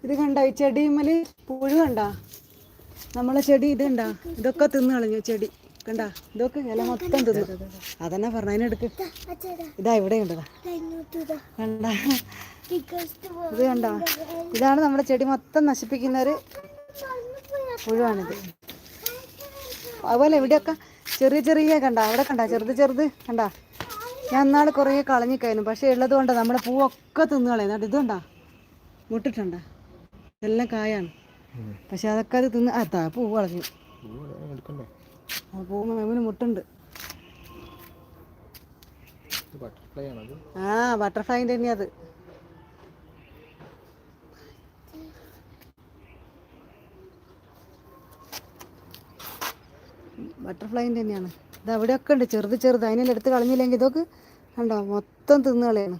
ഇത് കണ്ട ഈ ചെടിമേല് പുഴു കണ്ട നമ്മളെ ചെടി ഇത് കണ്ട ഇതൊക്കെ തിന്നു കളഞ്ഞു ചെടി കണ്ട ഇതൊക്കെ ഇല മൊത്തം തിന്നു. അതന്നെ പറഞ്ഞ അതിനെടുക്ക്. ഇതാ ഇവിടെ കണ്ടതാ കണ്ട ഇത് കണ്ട ഇതാണ് നമ്മുടെ ചെടി മൊത്തം നശിപ്പിക്കുന്ന ഒരു പുഴുവാണിത്. അതുപോലെ ഇവിടെയൊക്കെ ചെറിയ ചെറിയ കണ്ട അവിടെ കണ്ട ചെറുത് ചെറുത് കണ്ട. ഞാൻ നാൾ കുറേ കളഞ്ഞിക്കായിരുന്നു, പക്ഷേ ഉള്ളത് കൊണ്ട് നമ്മുടെ പൂവൊക്കെ തിന്നു കളയുന്നുണ്ട്. ഇത് കണ്ട മുട്ടിട്ടുണ്ട എല്ലാം കായാണ്, പക്ഷെ അതൊക്കെ അത് തിന്ന് അതാ പൂവ് കളഞ്ഞു. പൂവ് മെമിന് മുട്ടുണ്ട്. ആ ബട്ടർഫ്ലൈൻ്റെ തന്നെയാ അത്. ബട്ടർഫ്ലൈൻ്റെ തന്നെയാണ് ഇത്. അവിടെയൊക്കെ ഉണ്ട് ചെറുത് ചെറുത്. അതിനെല്ലാം എടുത്ത് കളഞ്ഞില്ലെങ്കിൽ ഇതൊക്കെ കണ്ടോ മൊത്തം തിന്നു കളയാണ്.